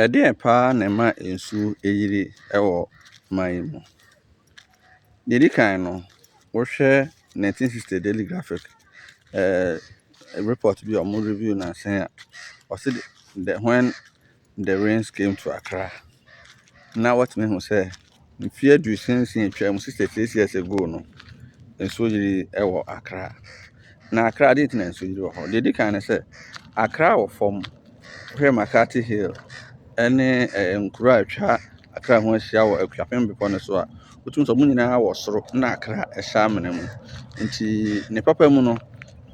Ɛdeɛn paa na ɛma nsuo yiri wɔ man yi mu? Deɛ ɛdi kan no, wohwɛ 1960 Daily Graphic report bi a wɔn review nansen a, wɔse when the rains came to Accra, na wɔtumi hu sɛ mfeɛ aduosia atwa mu 66 years ago no, nsuo yiri wɔ Accra. Na Accra deɛ nti na nsuo yiri wɔ hɔ? Deɛ ɛdi kan ne sɛ, Accra wɔ fam, wohwɛ McCarthy Hill ɛne nkuro a atwa Accra ho ahyia wɔ Akuapem bepɔ no so a, wotumi sɛ ɔmo nyinaa wɔ soro na Accra ɛhyɛ amena mu. Nti ne papa mu no,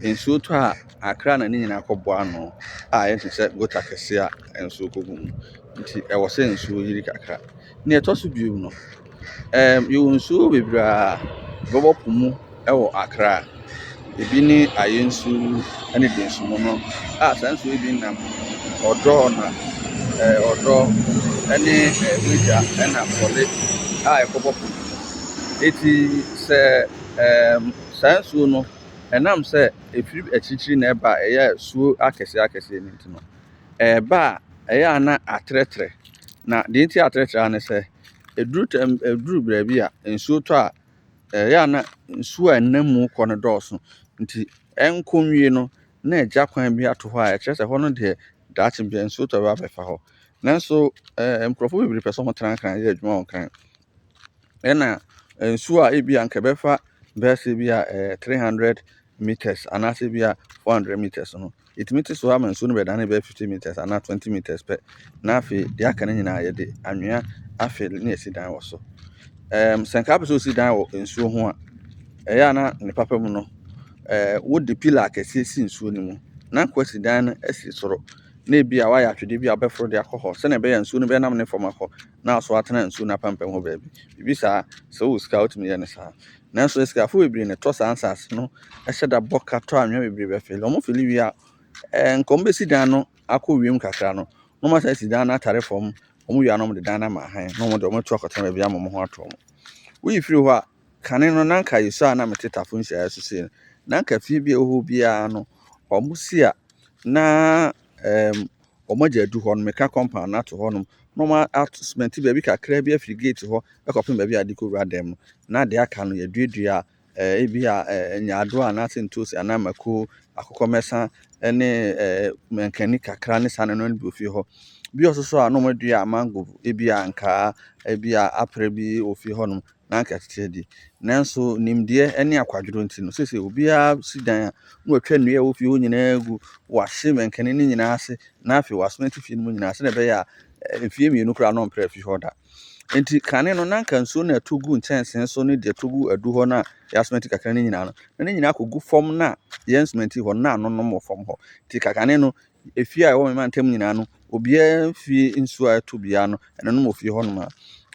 nsuo tɔ a Accra na ne nyinaa kɔboa ano a ɛyɛ te sɛ gota kɛse a nsuo kɔgu mu. Nti ɛwɔ sɛ nsuo yiri kakra. Nea ɛtɔ so bio no, yɛwɔ nsuo bebree a bɛbɔ po mu wɔ Accra. Ebi ne ayɛ nsuo ne Dansumono a saa nsuo yi bi nam Ɔdɔ na Ɔdɔ ne Wagya na Pɔle a ɛkɔbɔ po mu. Eti sɛ saa nsuo no ɛnam sɛ ɛfiri akyirikyiri na ɛba a ɛyɛ suo akɛseɛ no nti no, ɛba a ɛyɛ a na atrɛtrɛ. Na deɛ nti atrɛtrɛ ne sɛ ɛduru baabi a nsuo tɔ a ɛyɛ a na nsuo a ɛnam mu kɔ no dɔɔso. Nti ɛnkɔ nwie no na ɛgya kwan bi ato hɔ a ɛkyerɛ sɛ hɔ no deɛ daakye bia nsuo tɔ bɛba abɛfa hɔ. Nanso nkurɔfoɔ bebree pɛ sɛ ɔmo tena kan yɛ adwuma wɔ kan. Ɛna nsuo a ebi anka ɛbɛfa bɛyɛ sɛ bi a 300 meters anaasɛ bi a 400 meters no, ɛtumi te so ama nsuo no bɛdane bɛyɛ 50 meters anaa 20 meters pɛ. Na afei deɛ aka no nyinaa yɛde anwea afei na yɛsi dan wɔ so. Sɛ nka apɛ sɛ osi dan wɔ nsuo ho a, ɛyɛ a na ne papa mu no, wode pillar kɛseɛ si nsuo no mu na nkwasi dan no asi soro. Na ebi a wayɛ atwedeɛ bi a wobɛforo de akɔ hɔ sɛnea ɛbɛyɛ nsuo no bɛnam ne fam akɔ na so atena nsuo no apampam hɔ baabi. Biribi saa, sɛ wowɔ sika a wotumi yɛ ne saa. Nanso asikafoɔ bebree na ɛtɔ saa nsase no ɛhyɛ da bɔ ka tɔ anwea bebree bɛfele. Ɔmo fele wie a, nka ɔmo bɛsi dan no akɔ wiem kakra no, na ɔmo asan asi dan no atare fam. Ɔmo wie a na ɔmo de dan no ama han na ɔmo de ɔmo atu akɔtena baabi ama ɔmo ho atɔ ɔmo. Woyi firi hɔ a, kane no na nka yɛsɔ a na mete Tafo nhyiaeɛ so sei no, na nka fie bi a ɛwɔ hɔ biara no, ɔmo si a na ɔmo agya adu hɔ no, meka compound no ato hɔ nom, na ɔmo ato cement baabi kakra bi afiri gate hɔ ɛkɔpem baabi a ade kɔwura dan mu. Na deɛ aka no yɛduadua ebi a nyaado anaasɛ ntoosi anaa mako, akokɔmɛsa ne mankani kakra ne saa nneɛma no bi wɔ fie hɔ. Bi wɔ so so a na ɔmo adua mango, ebi a ankaa, ebi a aprɛ bi wɔ fie hɔ nom na anka ɛtete adi. Nanso nimdeɛ ne akwadworɔ nti no, seesei obiara si dan a na watwa nnua a ɛwɔ fie hɔ nyinaa agu, wahye mankani no nyinaa ase, na afei wasomɛte fie no mu nyinaa sɛnea ɛbɛyɛ a mfeɛ mmienu koraa na ɔmprɛ fie hɔ da. Nti kane no na nka nsuo no a ɛtɔ gu nkyɛnsee so ne deɛ ɛtɔ gu adu hɔ no a yɛasomɛte kakra no nyinaa no, na ne nyinaa akɔgu fam na yɛnsomɛte hɔ no na anonom wɔ fam hɔ. Nti ka kane no, efie a ɛwɔ Mema ntam nyinaa no, obiara fie nsuo a ɛtɔ biara no ɛnonom wɔ fie hɔ nom a.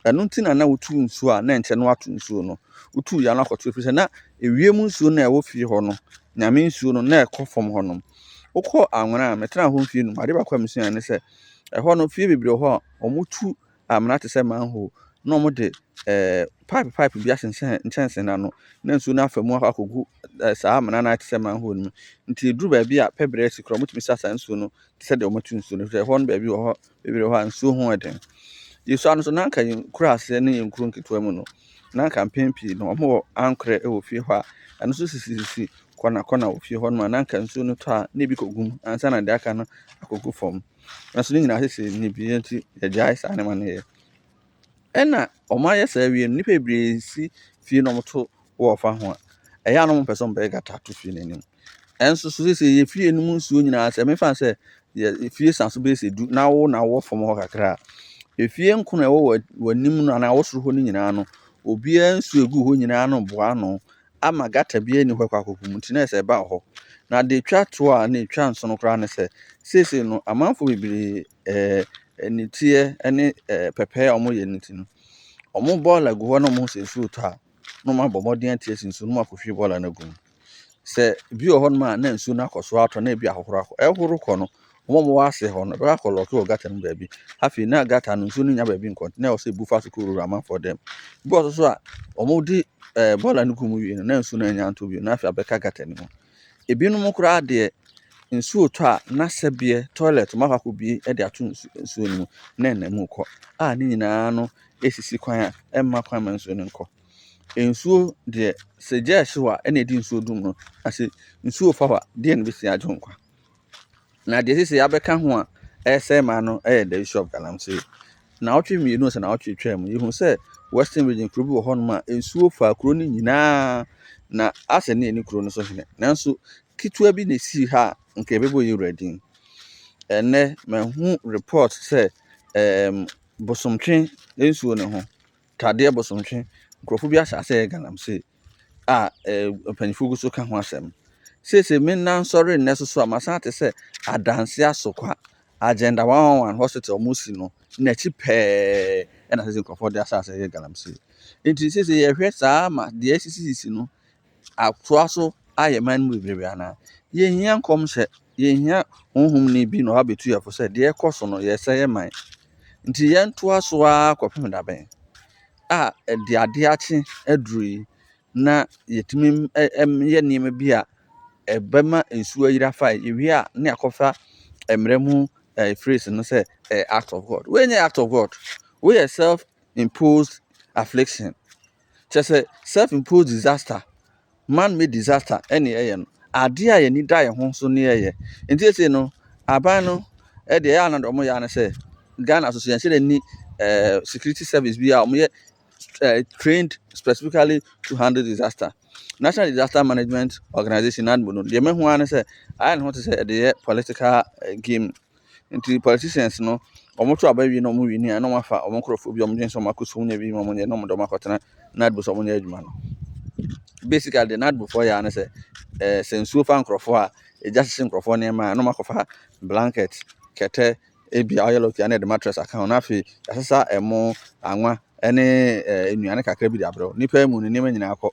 Ɛno nti na wotu nsuo a na nkyɛ no wato nsuo no. Wotu ya no akɔto ɛfiri sɛ na ewiem nsuo no a ɛwɔ fie hɔ no, Nyame nsuo no na ɛkɔ fam hɔ nom. Wokɔ Anwena a metena hɔ mfie no mu, ade baako a mesua ne sɛ, ɛhɔ no fie bebree wɔ hɔ a ɔmo tu amena te sɛ manhole na ɔmo de pipe bi ahyɛnhyɛn nkyɛnsee no ano na nsuo no afa mu akɔgu saa amena no a ɛte sɛ manhole no mu. Nti eduru baabi a pɛbrɛ asi koraa ɔmotumi sa saa nsuo no te sɛ deɛ ɔmo atu nsuo no, ɛfiri sɛ ɛhɔ no baabi wɔ hɔ bebree wɔ hɔ a nsuo ho ɛden. Yɛsua no so na nka yɛnkuro ase ne yɛnkuro nketewa mu no, na nka mpɛn pii no ɔmo wɔ ankorɛ wɔ fie hɔ a ɛno nso sisi kɔna wɔ fie hɔ nom a na nka nsuo no tɔ a na ebi kɔgu mu ansa na deɛ aka no akɔgu fam. Nanso ne nyinaa sesei nimdeɛ nti yɛgyae saa nneɛma no yɛ. Ɛna ɔmo ayɛ saa wie no, nnipa bebree si fie na ɔmo to wɔ fa ho a, ɛyɛ a na ɔmo pɛ sɛ ɔmo bɛyɛ gutter ato fie n'anim. Ɛnso so sesei yɛ fie no mu nsuo nyinaa sɛ mefa sɛ fie sa so bɛyɛ sɛ du na wowɔ fam hɔ kakra a, efie nkono a ɛwɔ w'anim no anaa wɔ soro hɔ no nyinaa no, obiara nsuo egu hɔ nyinaa no boa ano ama gutter biara nni hɔ akɔkɔ mu nti na ɛsɛ ɛba hɔ. Na de etwa to a na etwa nso no koraa ne sɛ, seesei no amanfoɔ bebree niteɛ ne pɛpɛɛ a ɔmo yɛ ne nti no, ɔmo boiler gu hɔ na ɔmo sɛ nsuo tɔ a, na ɔmo abɔ mmɔden ate asi nsuo no na ɔmo akɔhwie boiler no agu mu. Sɛ bi wɔ hɔ nom a na nsuo no akɔ so atɔ na ebi ahohoro akɔ, ɛhoro kɔ no, ɔmo a ɔmo wɔ ase hɔ no ɛbɛkɔ akɔlɔke wɔ gutter no baabi. Afei na gutter no nsuo no nnya baabi nkɔ na ɛwɔ sɛ ebu fa so kɔwura amanfoɔ dam. Bi wɔ so so a ɔmo de boiler no gu mu wie no na nsuo no annya ntɔ bio na afei abɛka gutter no mu. Ebinom koraa deɛ nsuo tɔ a na sɛbeɛ toilet ma akɔ bi de ato nsuo no mu na na mu kɔ a ne nyinaa no esisi kwan a ɛmma kwan ma nsuo no nkɔ nsuo de sɛ gya hyew a na edi nsuo dum no ase nsuo fa wa de na besi agye nkwa na de sisi abɛka ho a ɛsɛ ma no ɛyɛ the issue of galamsey na ɔtwe mienu sɛ na ɔtwe twɛ mu yehu sɛ western region kuro bi wɔ hɔ no ma nsuo fa kuro no nyinaa na asɛ ne ani kuro no so hene nanso kitua bi na esi ha nka ebebo yi ready ene mahu report sɛ bosomtwe nsuo ne ho tade bosomtwe nkrofo bi ahyase galamsey a panifo gu so ka ho asɛm sese menna nsɔre nne so amasa te sɛ adanse asokwa agenda 111 hospital musi no na chi pɛɛ ɛna sese nkrofo de asase galamsey enti sese yɛhwɛ saa ma de asisi no atoa so ayɛ man mu bebrebe ana yɛhia nkɔm hyɛ yɛhia honhom ni bi no ha betu yɛfo sɛ de ɛkɔ so no yɛsɛ yɛ man nti yɛntoa so a kɔpem da bɛn a de ade akye aduru na yɛtumi yɛ nneɛma bi a ɛbɛma nsuo ayira fa yɛwie a ne akɔfa mmerɛ mu phrase no say act of God. When you act of God, we are self-imposed affliction. Just a self-imposed disaster, man-made disaster. Any no. Idea you need die home so near ye. And this no, abano at the island of Moyana say Ghana Association need security service be trained specifically to handle disaster. National Disaster Management Organization NADMO. The men who want to say I don't want to say the political game. Into politicians no omo to abawi no omo wini na omo afa omo nkrofo bi omo dwen so makoso nya bi omo nya no omo do makotena NADBO so omo nya adwuma no basically the NADBO for ya na say sensuo fa nkrofo a eja hye nkrofo ne ma no makofa blanket kete ebi ayelo kia na the mattress account na afi asesa emo anwa ene enuane kakra bi di abro nipa mu ne nema nyina akọ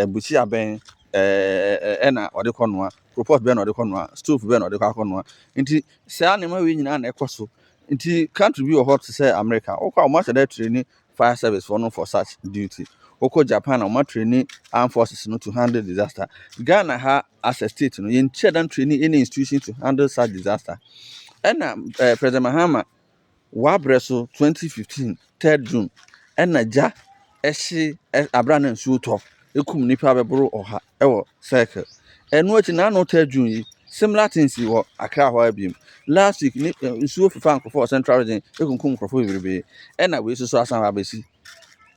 buchi aben ena ode konoa report be na ode konoa stove be na ode konoa nti say na ma we nyina na ekoso nti country bi hot say America okwa o ma say training fire service for such duty oko Japan o ma training armed forces no to handle disaster Ghana ha as a state no yen chedan training any institution to handle such disaster ena President Mahama wa breso 2015 3rd June ena ja ehye abra na nsuo to ekum nipa beboro oha ewo cycle enu achi na no 3rd June yi similar things wo Accra ho abiem last week ni nsuo fifa nkofo central region ekunkum nkofo bebrebe ena we so asan abesi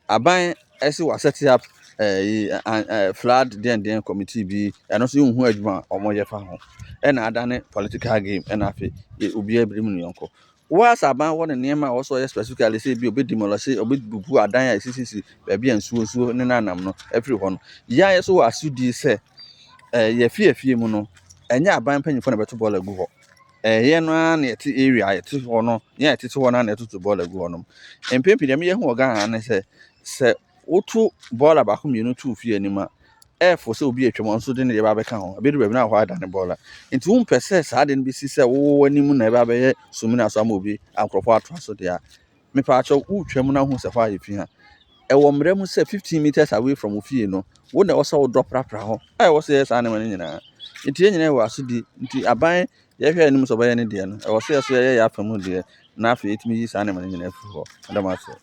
aban esi wa set up flood den committee bi eno so hu adwuma omoye fa ho ena adane political game ena afi obi abrim no yonko was aban won nneema wo so specifically say bi obi demolish obi bubu adan ya sisi baabi nsuo ne nanam no every ho no ya yeso wa asudi say ye fie mu no enya aban panyifo na beto ball agu ho ye no na yeti area yeti ho no ya yeti ho na yeti ball agu ho no empempi dem ye hu oga han se otu ball ba ko mienu tu fie anima for say obi atwam nso de ne ye ba beka ho abedu ba na ho adane ball nti wo mpese saa de bi si se wo animu na ba be sumina so ama obi ankrofo ato so de a me pa acho wo twam na hu se fa ye fi ha wo mre mu se 15 meters away from ofie no wo na wo so drop rapra ho wo se saa ne mane nyina nti ye nyina wo asodi nti aban ye hwe anim so ba ye ne de no wo se so ye ya afamu de na afi etimi yi saa ne mane nyina afi ho adama so